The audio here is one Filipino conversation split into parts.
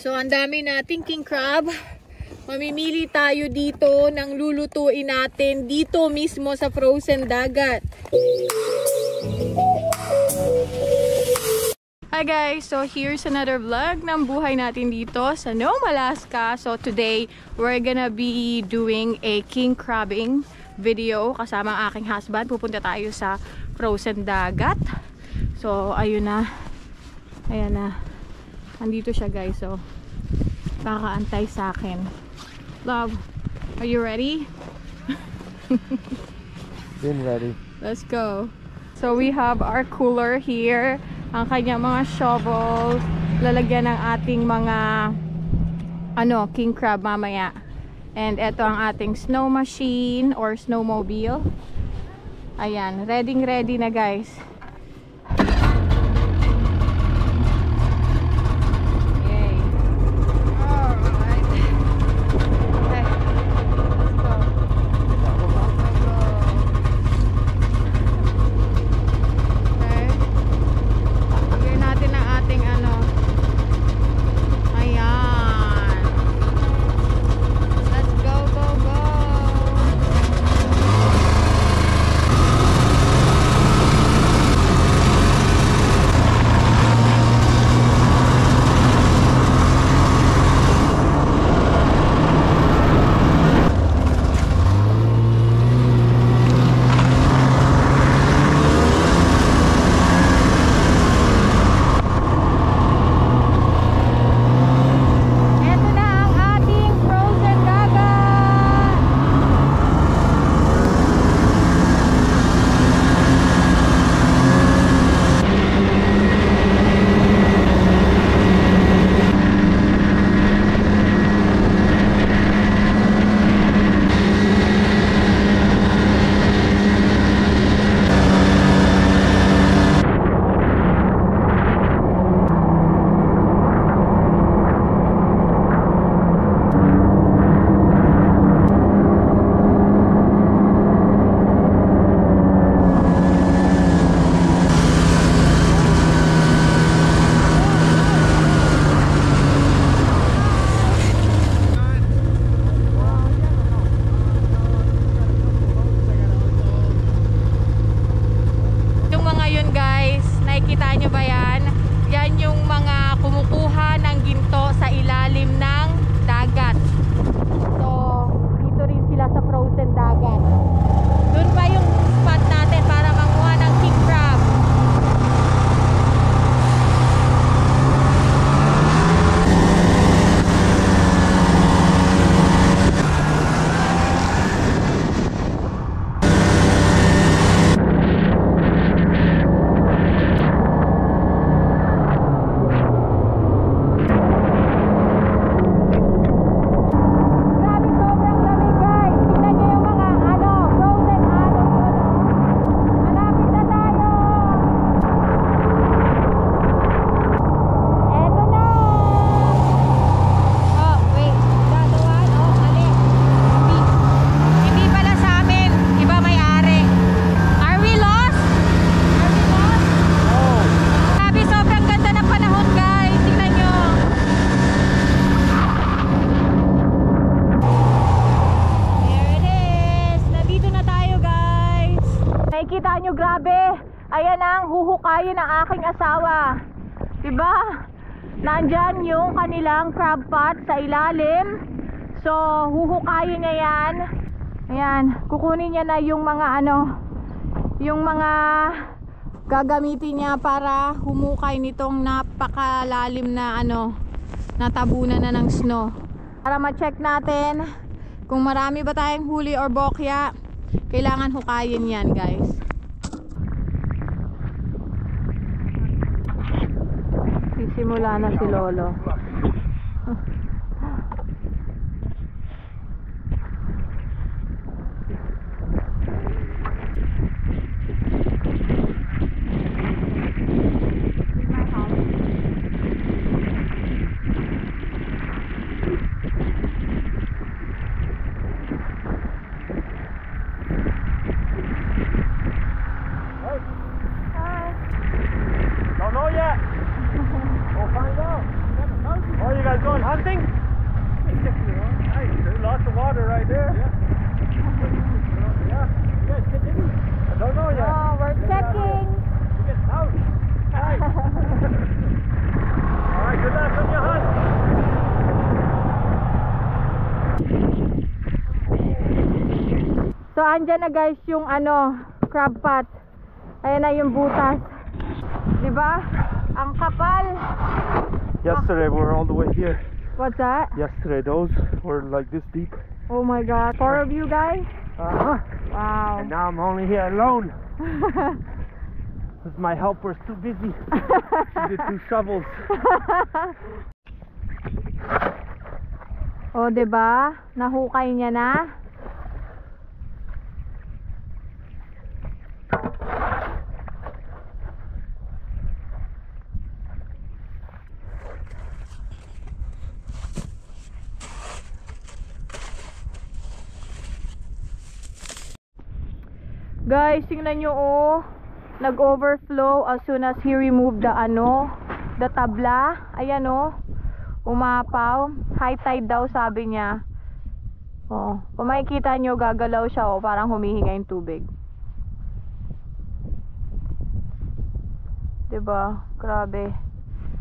So, ang dami nating king crab. Mamimili tayo dito ng lulutuin natin dito mismo sa frozen dagat. Hi guys! So, here's another vlog ng buhay natin dito sa Nome, Alaska. So, today, we're gonna be doing a king crabbing video kasama ang aking husband. Pupunta tayo sa frozen dagat. So, ayun na. Ayan na. Andito siya guys. So, kakaantay sa akin. Love, are you ready? Been ready. Let's go. So we have our cooler here. Ang kanyang mga shovels. Lalagyan ng ating mga king crab mamaya. And ito ang ating snow machine or snowmobile. Ayan, ready na guys. Nakikita nyo ba yan? Yan yung mga kumukuha ng ginto sa ilalim ng dagat. So, dito rin sila sa frozen dagat. Doon pa yung spot natin para manguha ng king crab. Nakikita nyo, grabe. Ayan ang huhukayin ng aking asawa. Diba? Nandyan yung kanilang crab pot sa ilalim. So, huhukayin niya yan. Ayan, kukunin niya na yung mga yung mga gagamitin niya para humukay nitong napakalalim na natabunan na ng snow. Para ma-check natin kung marami ba tayong huli or bokya. Kailangan hukayin yan guys. Sisimula na si Lolo. going hunting? Nice. There's lots of water right there. Yeah. You guys get in? I don't know yet. Oh, we're checking. You get out. Nice. Alright, good luck on your hunt. So, andyan na guys yung crab pot. Ayan na yung butas. Diba? Ang kapal. Yesterday we were all the way here. What's that? Yesterday those were like this deep. Oh my god. 4 of you guys? Uh-huh. Wow. And now I'm only here alone. Because my helper's too busy. She did 2 shovels. Oh, diba? Nahukay niya na. Guys, tingnan nyo oh. Nag-overflow as soon as he removed the the tabla. Ayan oh. Umapaw. High tide daw sabi niya. Oh, kung makikita nyo, gagalaw siya oh. Parang humihinga yung tubig. Diba? Grabe.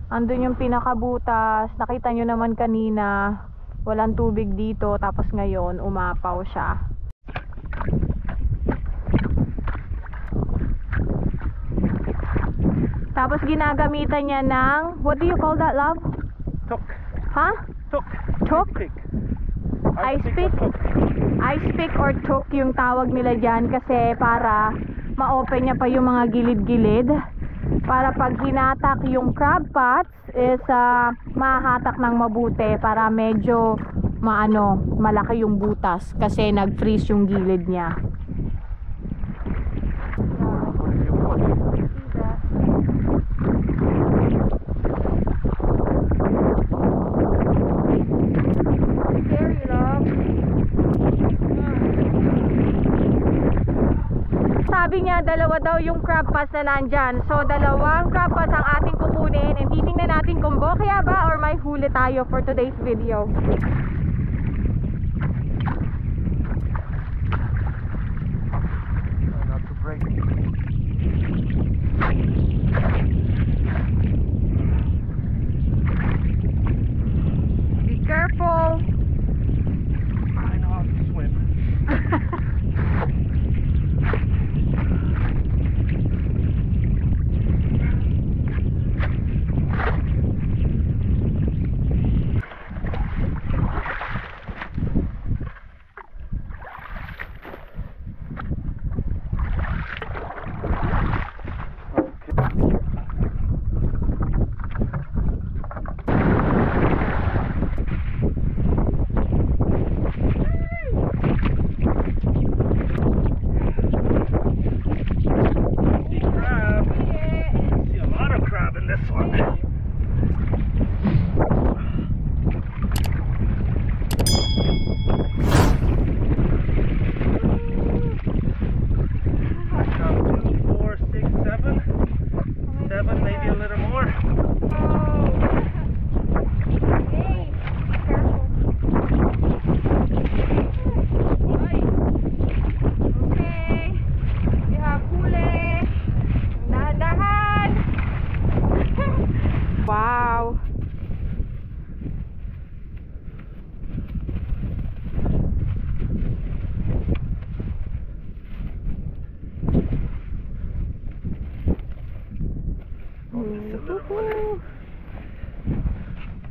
Andun yung pinakabutas. Nakita nyo naman kanina. Walang tubig dito. Tapos ngayon, umapaw siya. Tapos ginagamitan niya ng, what do you call that, love? Tuk. Huh? Tuk. Tuk? Ice pick? Ice pick or tuk yung tawag nila dyan kasi para ma-open niya pa yung mga gilid-gilid. Para pag hinatak yung crab pots is mahatak ng mabuti para medyo malaki yung butas kasi nag-freeze yung gilid niya. Sabi niya, dalawa daw yung crab pots na nandyan. So, dalawang crab pots ang ating kukunin. And titingnan natin kung bokya ba or may huli tayo for today's video. Not to break. Be careful. I know how to swim.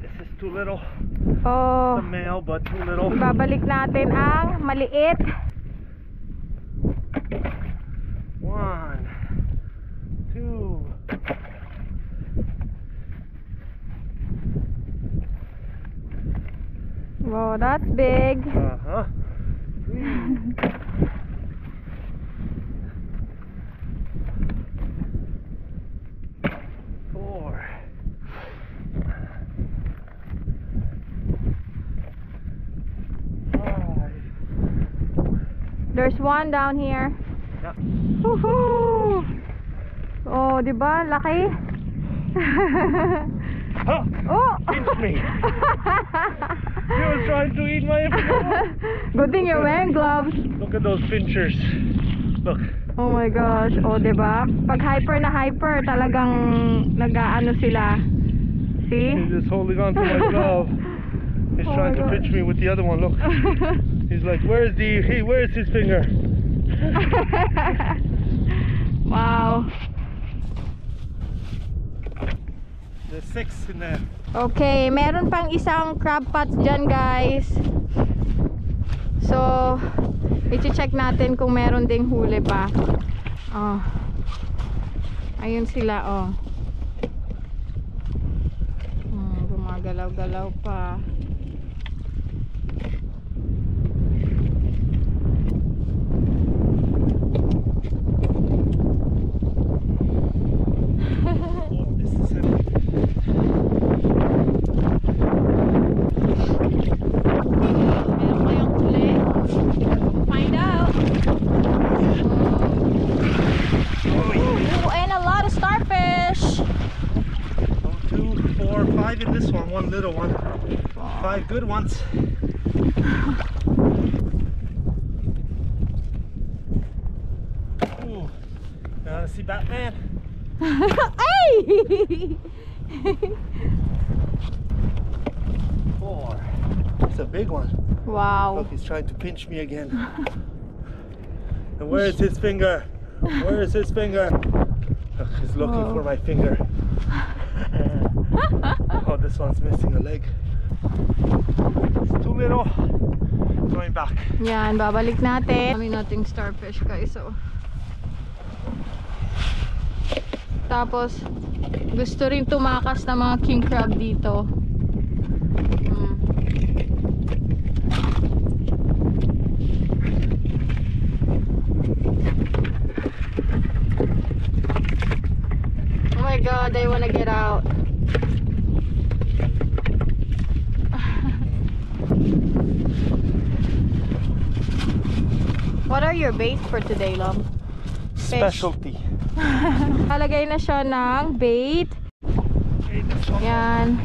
This is too little. Oh. The male, but too little. Babalik natin ang maliit. 1, 2. Wow, that's big. 3. 4. There's one down here. Yep. Woohoo! Oh, di ba? Laki. Huh? Oh! Pinch me. You were trying to eat my finger. Good thing you're wearing gloves. Look at those pinchers. Look. Oh my gosh. O, diba? Pag hyper na hyper, talagang nag-ano sila. See? He's just holding on to my glove. He's Oh trying my to God. pinch me with the other one. Look. He's like, where's his finger? Wow. There's 6 in there. Okay, meron pang isang crab pots dyan, guys. So, i-check natin kung meron ding huli pa. Oh. Ayun sila, oh. Gumagalaw-galaw pa. Oh, this is heavy. Meron kayang huli? Find out. Ooh, and a lot of starfish. 2, 4, 5 in this one. One little one. 5 good ones. Ooh. See Batman? Hey! 4. It's a big one. Wow. Look, he's trying to pinch me again. And where is his finger? Where is his finger? Look, he's looking for my finger. Oh, this one's missing a leg. It's too little. Going back. Yan, babalik natin. Kami nating starfish, guys. So. Tapos, gusto rin tumakas ng mga king crab dito. Oh my God, they wanna get out. What are your baits for today, Lom? Specialty. Halagay na siya ng bait. Okay, this one. Yan.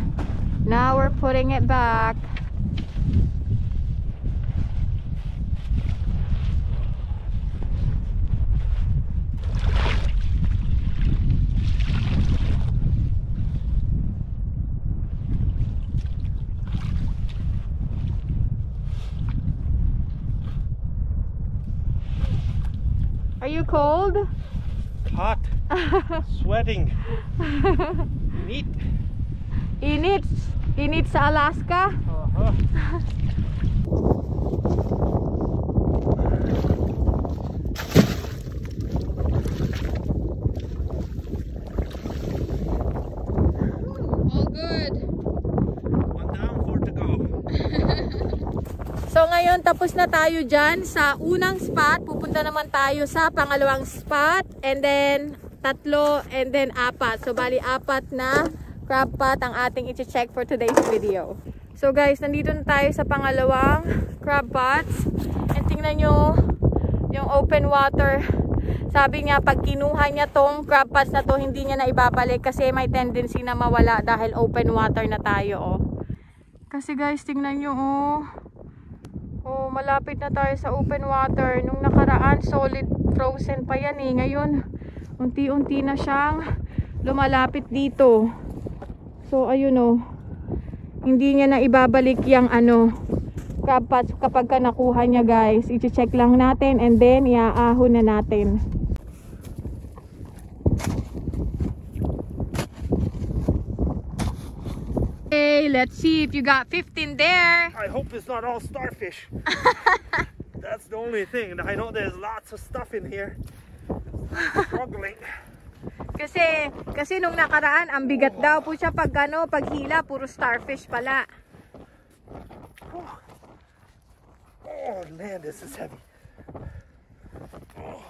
Now we're putting it back. Are you cold? Hot. Sweating. Neat. Init. Init sa Alaska. All good. One down, 4 to go. So ngayon tapos na tayo dyan sa unang spot. Pupunta naman tayo sa pangalawang spot. And then 3 and then 4. So bali 4 na crab pot ang ating i-check for today's video. So guys, nandito na tayo sa pangalawang crab pots. And tingnan nyo yung open water. Sabi niya pag kinuha niya tong crab pots na to, hindi niya na ibabalik kasi may tendency na mawala dahil open water na tayo. Oh. Kasi guys, tingnan nyo oh. Oh, malapit na tayo sa open water. Nung nakaraan, solid frozen pa yan eh. Ngayon, unti-unti na siyang lumalapit dito. So, ayun oh. Hindi niya na ibabalik yung ano, crab pots kapag ka nakuha niya guys. I-check lang natin and then iaahon na natin. Okay, let's see if you got 15 there. I hope it's not all starfish. That's the only thing. I know there's lots of stuff in here. Struggling. Kasi nung nakaraan, ang bigat daw po siya pag ano, paghila, puro starfish pala. Oh man, this is heavy. Oh.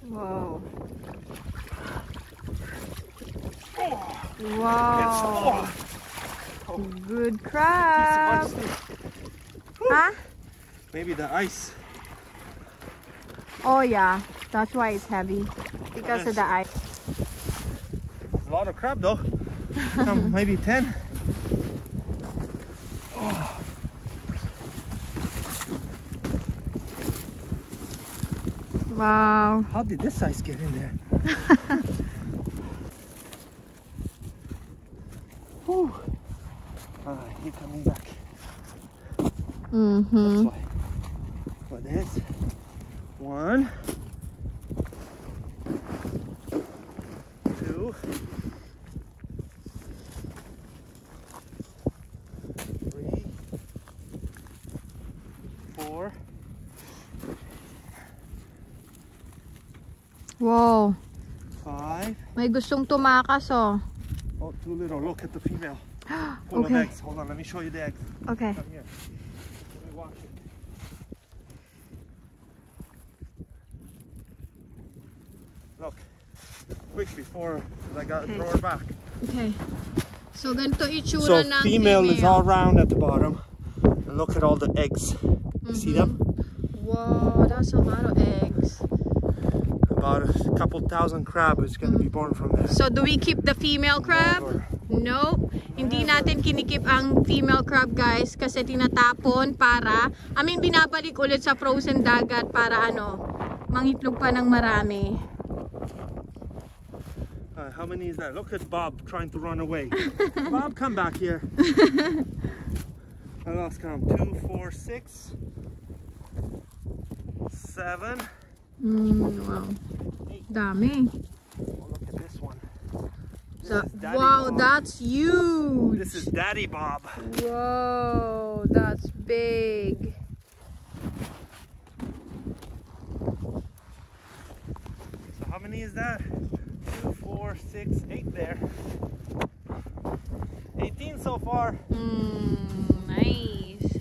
Wow. Wow. Good crab. Huh? Maybe the ice. Oh yeah, that's why it's heavy. Because of the ice. There's a lot of crab though. Maybe 10. Oh. Wow. How did this ice get in there? Whew. Alright, you're coming back. That's why. But there's 1, 2, 3, 4. Wow. 5. May gustong tumakas oh. Oh, too little. Look at the female. Full of Okay. eggs. Hold on, let me show you the eggs. Okay. Come here. Let me watch it. Look. Quick before I got to throw her back. Okay. So ganito So itsura ng female is all round at the bottom. And look at all the eggs. You see them? Wow, that's a lot of eggs. About a couple thousand crab is going to be born from there. So do we keep the female crab? Never. No. Hindi natin kinikip ang female crab, guys, kasi tinatapon para, binabalik ulit sa frozen dagat para mangitlog pa ng marami. How many is that? Look at Bob trying to run away. Bob, come back here. I lost count. 2, 4, 6, 7. Wow. Dami. Oh, look at this one. So, is Daddy wow, Bob. that's huge. This is Daddy Bob. Whoa, that's big. So how many is that? 2, 4, 6, 8 there. 18 so far. Nice.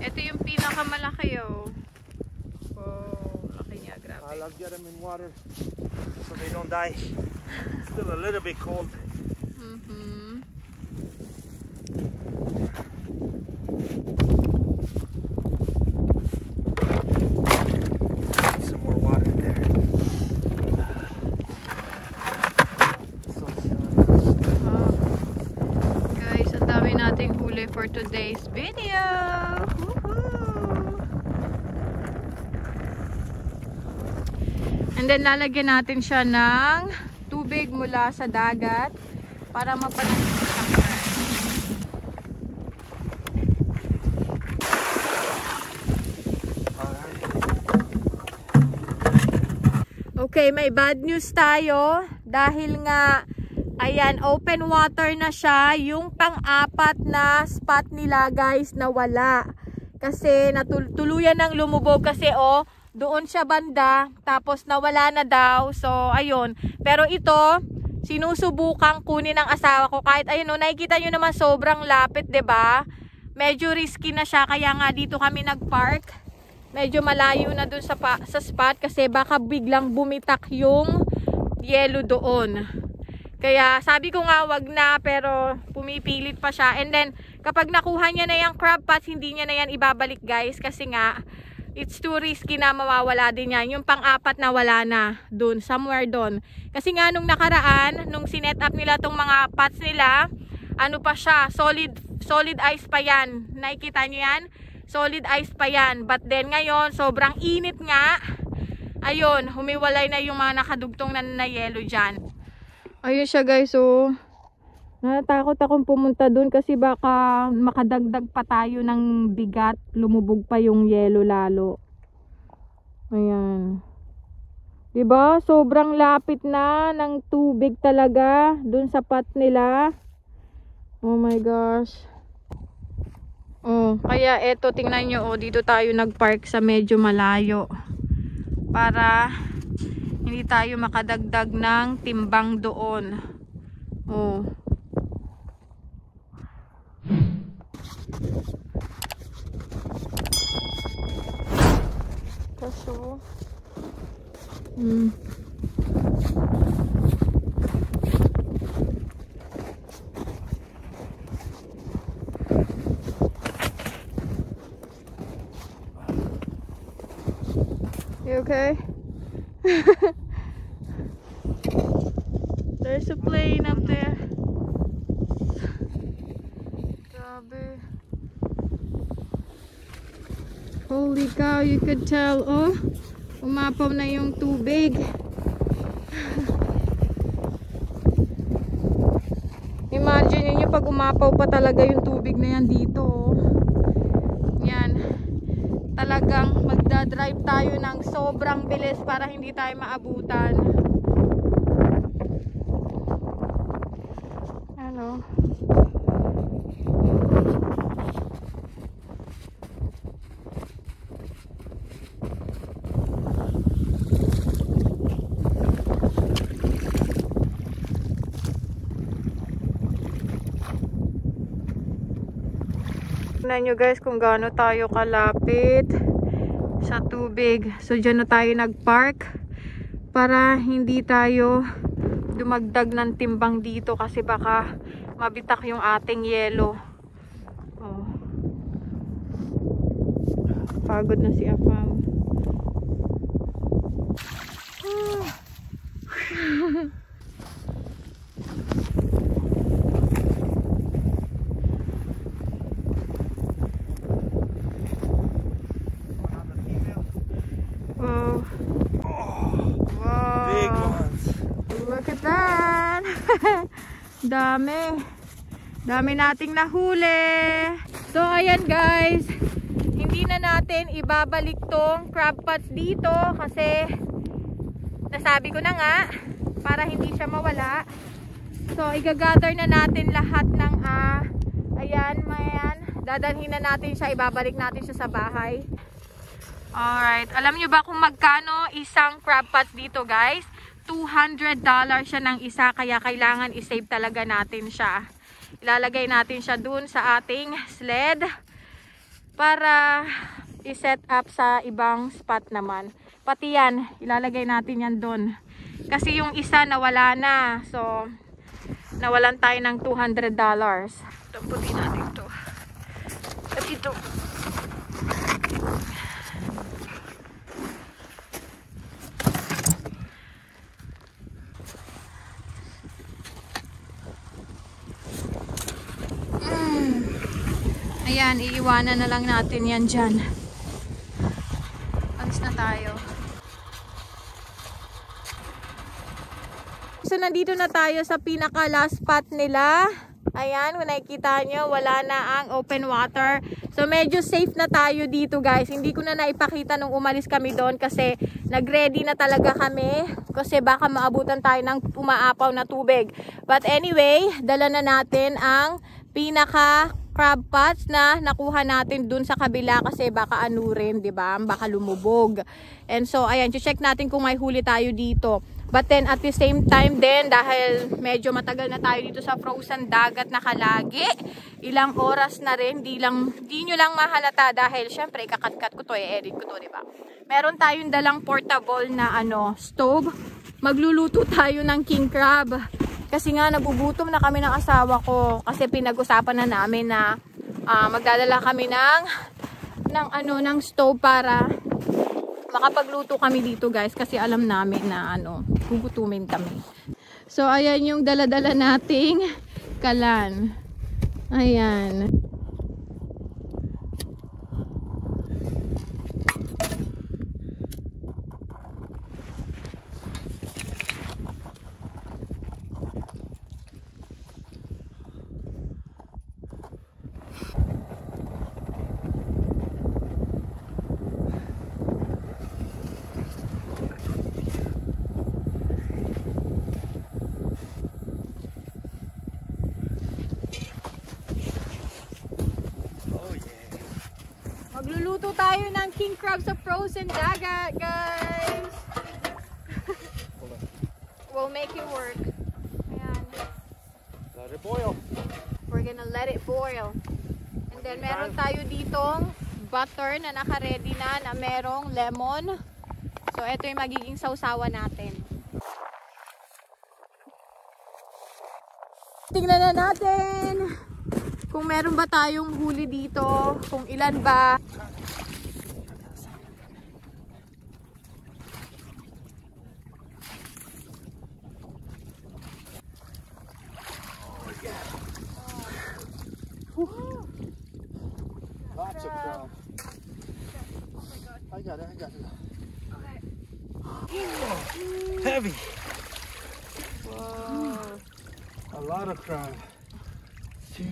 Ito yung pinakamalaki oh. Wow, laki niya, grabe. I'll get them in water so they don't die. It's still a little bit cold. Some more water there. Guys, ang dami nating huli for today's video. And then lalagyan natin siya ng tubig mula sa dagat para mapanatili siya. Okay, may bad news tayo dahil nga ayan, open water na siya. Yung pang-apat na spot nila, guys, nawala. Kasi natuluyan ng lumubog kasi doon siya banda, tapos nawala na daw. So, ayun. Pero ito, sinusubukang kunin ng asawa ko. Kahit, ayun, nakikita nyo naman sobrang lapit, 'di ba? Medyo risky na siya, kaya nga dito kami nag-park. Medyo malayo na dun sa spot kasi baka biglang bumitak yung yelo doon. Kaya sabi ko nga wag na, pero pumipilit pa siya. And then, kapag nakuha niya na yung crab pots, hindi niya na yan ibabalik, guys. Kasi nga, it's too risky na mawawala din yan. Yung pang-apat na wala na dun, somewhere dun. Kasi nga nung nakaraan, nung sinet up nila tong mga pots nila, ano pa siya, solid ice pa yan. Nakikita niyo yan? Solid ice pa yan. But then ngayon, sobrang init nga. Ayun, humiwalay na yung mga nakadugtong na yelo dyan. Ayun siya, guys, oh. Natakot akong pumunta dun kasi baka makadagdag pa tayo ng bigat, lumubog pa yung yelo lalo. Ayan. 'Di ba? Sobrang lapit na ng tubig talaga dun sa pot nila. Oh my gosh. Oh, kaya eto, tingnan nyo, oh, dito tayo nagpark sa medyo malayo para hindi tayo makadagdag ng timbang doon. Oh. Kaso You okay? There's a plane up there. Grabe. Holy cow, you could tell, oh, umapaw na yung tubig. Imagine niyo pag umapaw pa talaga yung tubig na yan dito, oh. Yan. Talagang magdadrive tayo ng sobrang bilis para hindi tayo maabutan. Ano? Tignan nyo guys kung gaano tayo kalapit sa tubig. So dyan na tayo nagpark para hindi tayo dumagdag ng timbang dito kasi baka mabitak yung ating yelo. Oh. Pagod na si Afam. Wow. Wow. Big ones. Look at that. Dami. Dami nating nahuli. So ayan guys, hindi na natin ibabalik tong crab pots dito kasi nasabi ko na nga para hindi siya mawala. So igagather na natin lahat ng ayan, dadalhin na natin siya, ibabalik natin siya sa bahay. Alright, alam nyo ba kung magkano isang crab pots dito guys? $200 siya ng isa, kaya kailangan isave talaga natin siya. Ilalagay natin siya dun sa ating sled para iset up sa ibang spot naman. Pati yan, ilalagay natin yan dun. Kasi yung isa nawala na, so nawalan tayo ng $200. Tamputin natin ito. At ito. Ayan, iiwanan na lang natin yan dyan. Alis na tayo. So, nandito na tayo sa pinaka last spot nila. Ayan, kung nakikita nyo, wala na ang open water. So, medyo safe na tayo dito guys. Hindi ko na naipakita nung umalis kami doon kasi nag-ready na talaga kami. Kasi baka maabutan tayo ng umaapaw na tubig. But anyway, dala na natin ang pinaka crab pots na nakuha natin dun sa kabila kasi baka anurin, 'di ba? Baka lumubog. And so ayan, check natin kung may huli tayo dito. But then at the same time din, dahil medyo matagal na tayo dito sa frozen dagat na kalagi, ilang oras na rin, di nyo lang mahalata dahil syempre ikakat-kat ko to, i-edit ko to, 'di ba? Meron tayong dalang portable na stove. Magluluto tayo ng king crab. Kasi nga nagugutom na kami ng asawa ko kasi pinag-usapan na namin na magdadala kami ng stove para makapagluto kami dito guys kasi alam namin na gugutumin kami. So ayan yung dala-dala nating kalan. Ayan. Magluluto tayo ng king crab sa frozen dagat, guys. We'll make it work. Ayan. Let it boil. We're gonna let it boil. And then meron tayo ditong butter na naka-ready na merong lemon. So ito yung magiging sausawa natin. Tingnan na natin kung meron ba tayong huli dito, kung ilan ba. got it. Okay. Heavy. Wow. A lot of crab. 2,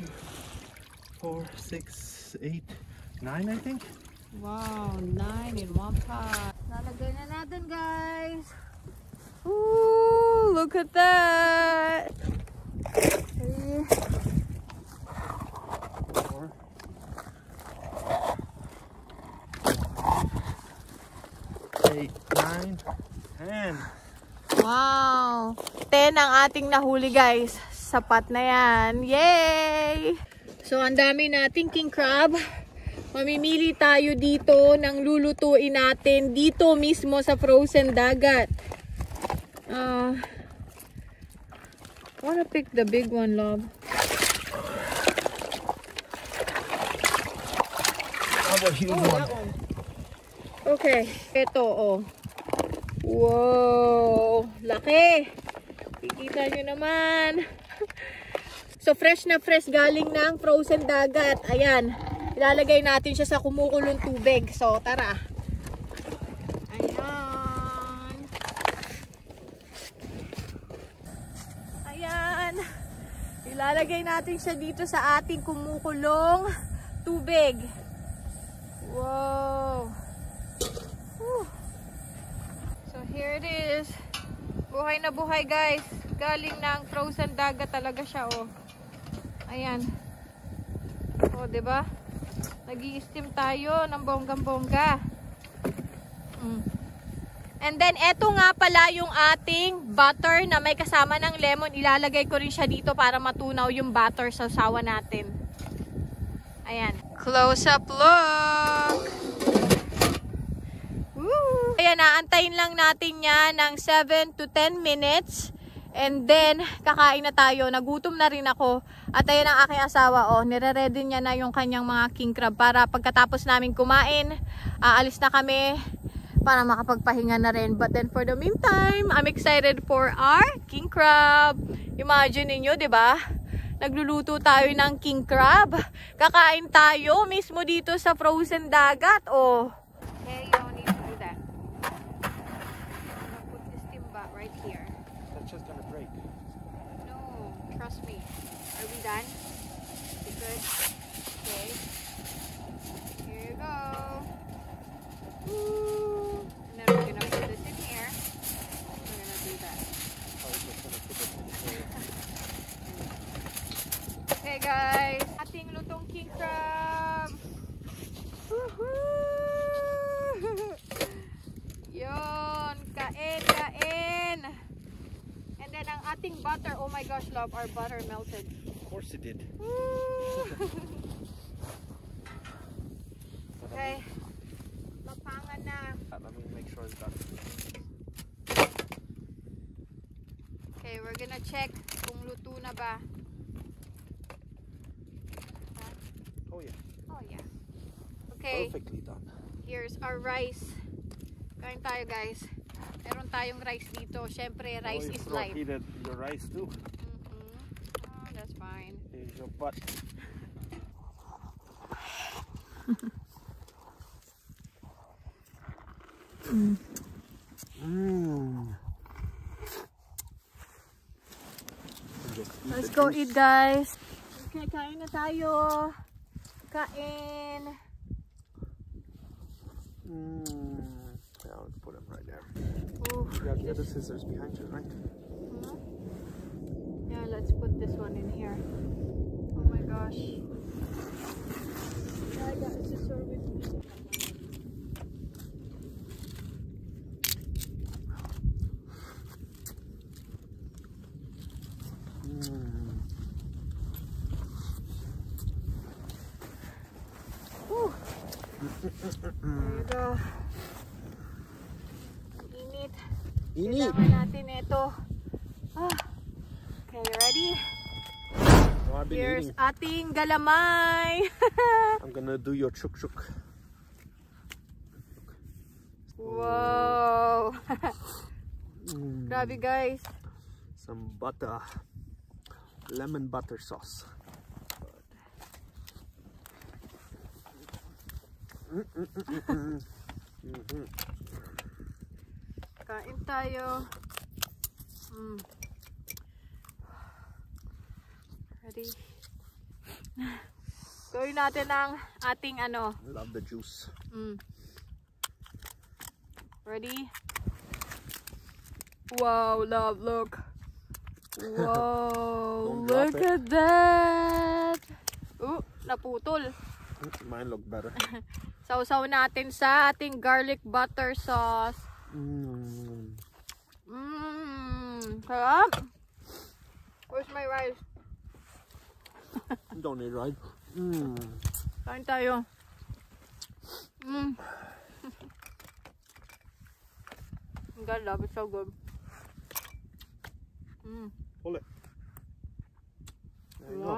4, 6, 8, 9, I think. Wow, 9 in one pot. Nalagay na natin, guys. Ooh, look at that. 3, 4, 8, 9, 10. wow. 10 ang ating nahuli, guys. Sapat na yan. Yay! So, ang dami nating king crab. Mamimili tayo dito ng lulutuin natin dito mismo sa frozen dagat. I wanna pick the big one, love. How about huge one? That one. Okay, ito oh. Wow, laki. Kikita nyo naman. So fresh na fresh galing ng frozen dagat. Ayan, ilalagay natin siya sa kumukulong tubig. So tara. Ayan. Ayan. Ilalagay natin siya dito sa ating kumukulong tubig. Wow. Whew. So here it is. Buhay na buhay, guys. Galing ng frozen dagat talaga siya, oh. Ayan. Oh, 'di ba? Nag-i-steam tayo ng bonggang-bongga. And then eto nga pala yung ating butter na may kasama ng lemon. Ilalagay ko rin siya dito para matunaw yung butter sa sawa natin. Ayan. Close up look. Woo! Ayan, naantayin lang natin yan ng 7 to 10 minutes. And then, kakain na tayo. Nagutom na rin ako. At ayan ang aking asawa, oh. Nire-ready niya na yung kanyang mga king crab para pagkatapos namin kumain, aalis na kami para makapagpahinga na rin. But then for the meantime, I'm excited for our king crab. Imagine niyo, 'di ba? Nagluluto tayo ng king crab. Kakain tayo mismo dito sa frozen dagat, oh. Okay, you don't need to do that. I'm gonna put this timba right here. That's just gonna break. No, trust me. Are we done? We good? Okay. Here you go. Woo. And then we're gonna put this in here. We're gonna do that. I was just gonna put it in here. Okay, guys. Ating lutong king crab. Woohoo! Yon, kain, kain. And then ang ating butter, oh my gosh, love, our butter melted. Of course it did. Okay. Mapangan na. Let me make sure it's done. Okay, we're gonna check kung luto na ba. Oh yeah. Oh yeah. Okay, Perfectly done. here's our rice. Kain tayo, guys. Meron tayong rice dito. Syempre, rice is life. Heated your rice too. Oh, that's fine. Here's your butt. Let's go eat, guys. Okay, kain na tayo. Kain. Yeah, let's put them right there. Oh, You have the other scissors behind you, right? yeah, let's put this one in here. Oh my gosh. Yeah, I got a scissor with me. Whew. There you go. Init. Init. Kailangan natin ito. Okay, ready? Oh, I've been Here's eating. ating galamay. I'm gonna do your chuk chuk. Wow. Grabe, guys. Some butter. Lemon butter sauce. Kain tayo. Ready? Gawin natin ang ating ano. Love the juice. Ready? Wow, love, look. Wow, look at that. Naputol. Mine look better. Sausaw natin sa ating garlic butter sauce. Sarap. Where's my rice? Don't need rice. Kain tayo. God, love it, so good. Pull it. There you go.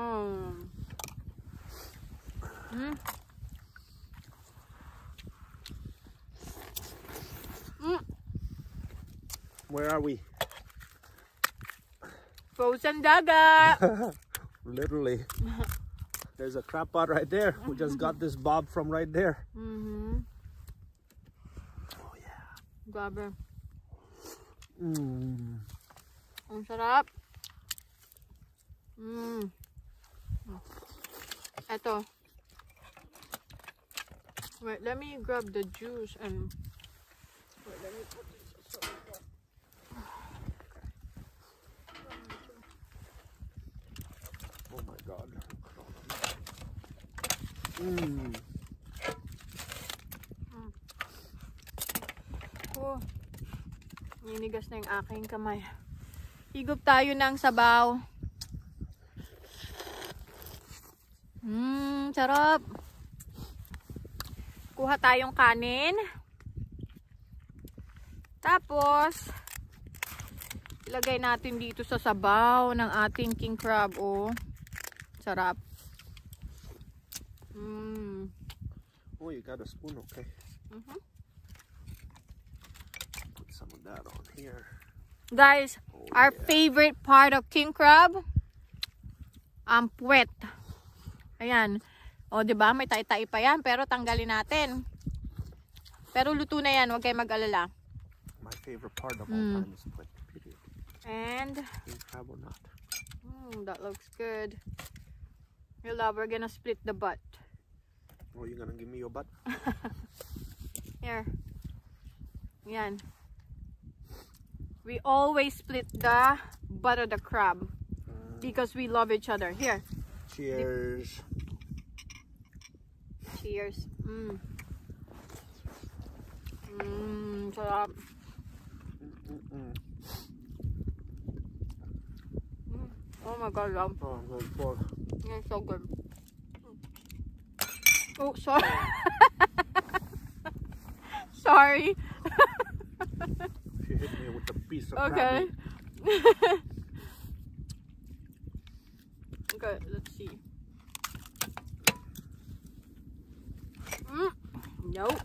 Where are we? Frozen dagat. Literally. There's a crab pot right there. We just got this bob from right there. Oh yeah. Grabe. Ang sarap. Eto. Wait, let me grab the juice and wait, let me put this aside. Oh my god. Oh, ninigas na yung aking kamay. Higop tayo ng sabaw. Sarap. Kuha tayong kanin. Tapos, ilagay natin dito sa sabaw ng ating king crab. Oh, sarap. Oh, you got a spoon, okay. Put some of that on here. Guys, our favorite part of king crab, ang puwet. Ayan. O, diba? May tay-tay pa yan, pero tanggalin natin. Pero luto na yan, huwag kayo mag-alala. My favorite part of all time is puwet, period. And, King crab or not. that looks good. Your love, we're gonna split the butt. Oh, you gonna give me your butt? Here. Yan. We always split the butt of the crab because we love each other. Here. Cheers. Cheers. Sarap. Oh my god, love. Oh, good pork. It's so good. Oh, sorry. Sorry. She hit me with a piece of Okay. crab. Okay, let's see. Nope.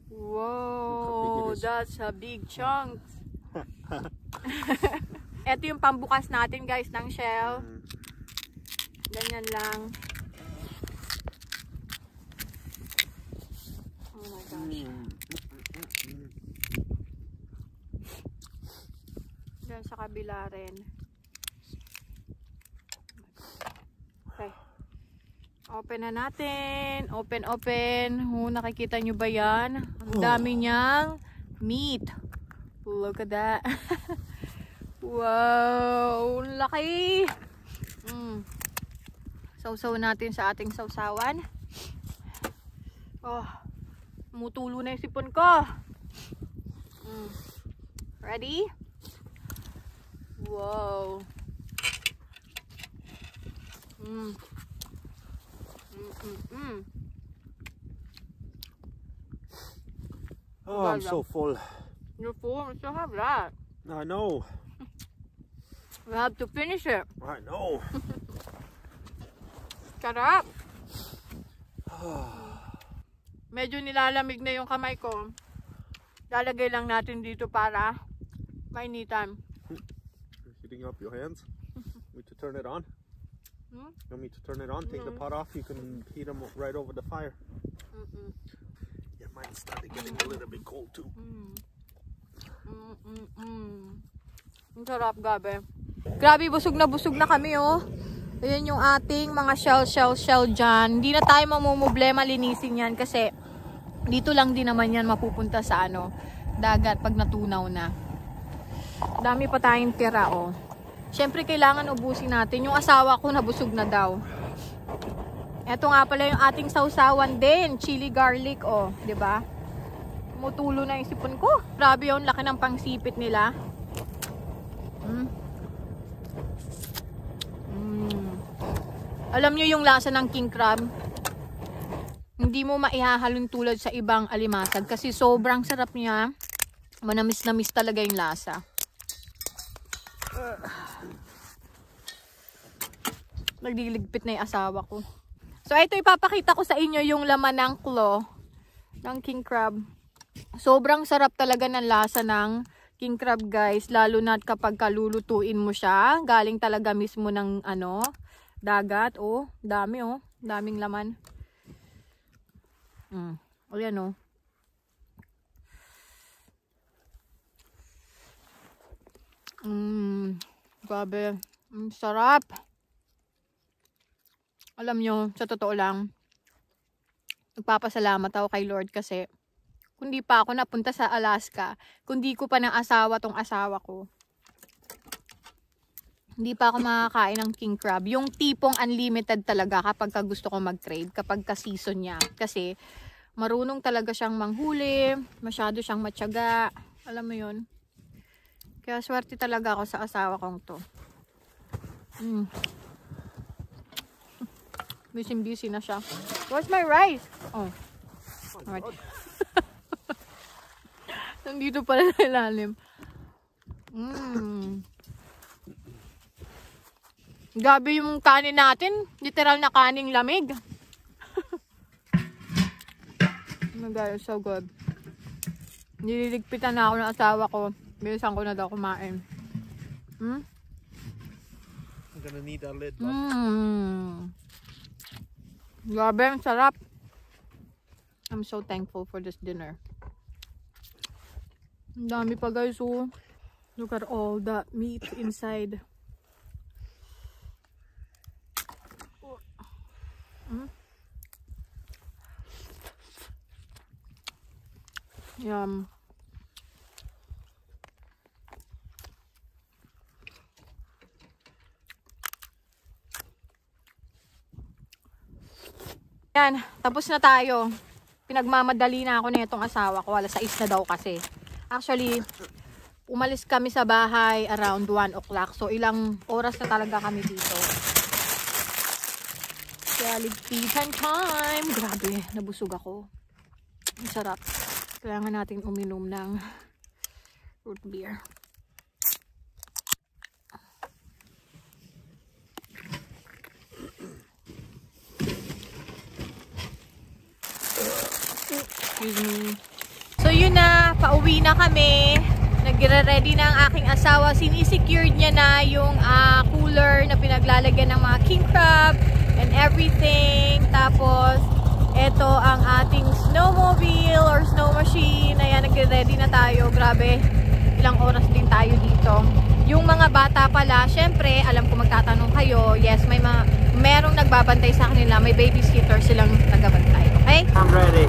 Whoa, that's a big chunk. Ito yung pambukas natin, guys, ng shell. Ganyan lang. Oh my gosh. Diyan sa kabila rin. Okay. Open na natin. Open, open. Nakikita nyo ba yan? Ang dami niyang meat. Look at that. Wow! Laki! Sausaw natin sa ating sausawan. Oh, mutulo na yung sipon ko. Ready? Wow! Oh, I'm so full. You're full? We still have that. I know. We have to finish it. I know. Shut up. Medyo nilalamig na yung kamay ko. Lalagay lang natin dito para mainitan. Heating up your hands. Want me to turn it on? You want me to turn it on? Take the pot off. You can heat them right over the fire. Yeah, mine started getting a little bit cold too. Ang sarap, gabi. Grabe, busog na kami, oh. Ayan yung ating mga shell dyan. Hindi na tayo mamumblema linisin yan kasi dito lang din naman yan mapupunta sa ano, dagat pag natunaw na. Dami pa tayong tira, oh. Siyempre, kailangan ubusin natin. Yung asawa ko nabusog na daw. Ito nga pala yung ating sausawan din. Chili garlic, oh. 'Di ba? Tumutulo na yung sipon ko. Grabe yun, laki ng pangsipit nila. Alam nyo yung lasa ng king crab? Hindi mo maihahalon tulad sa ibang alimasag kasi sobrang sarap niya. Manamis-namis talaga yung lasa. Nagdiligpit na yung asawa ko. So ito, ipapakita ko sa inyo yung laman ng claw ng king crab. Sobrang sarap talaga ng lasa ng king crab, guys, lalo na kapag kalulutuin mo siya. Galing talaga mismo ng ano, dagat. Oh, dami, oh, daming laman. O yan, oh. Grabe, sarap. Alam nyo, sa totoo lang, nagpapasalamat ako kay Lord kasi kung di pa ako napunta sa Alaska, kung di ko pa ng asawa tong asawa ko, hindi pa ako makakain ng king crab. Yung tipong unlimited talaga kapag gusto ko mag-trade, kapag ka-season niya. Kasi marunong talaga siyang manghuli, masyado siyang matyaga. Alam mo yun? Kaya swerte talaga ako sa asawa kong to. Busy na siya. Where's my rice? Oh. Alright. Nandito pala sa ilalim. Gabi yung kanin natin. Literal na kaning lamig. Oh my God, it's so good. Nililigpitan na ako ng asawa ko. Bilisan ko na daw kumain. I'm gonna need a lid. Grabe, ang sarap. I'm so thankful for this dinner. Ang dami pa, guys, oh. Look at all that meat inside. Yum. Yan, tapos na tayo. Pinagmamadali na ako na itong asawa ko. Alas 6 na daw kasi. Actually, umalis kami sa bahay around 1 o'clock. So, ilang oras na talaga kami dito. Kaya ligpitan time. Grabe, nabusog ako. Ang sarap. Kailangan natin uminom ng root beer. Excuse me. So yun na, pauwi na kami. Nagre-ready na ang aking asawa. Sinisecured niya na yung cooler na pinaglalagyan ng mga king crab and everything. Tapos, ito ang ating snowmobile or snow machine. Ayan, nagre-ready na tayo. Grabe, ilang oras din tayo dito. Yung mga bata pala, syempre, alam ko magtatanong kayo. Yes, merong nagbabantay sa kanila. May babysitter silang tagabantay. Okay? I'm ready.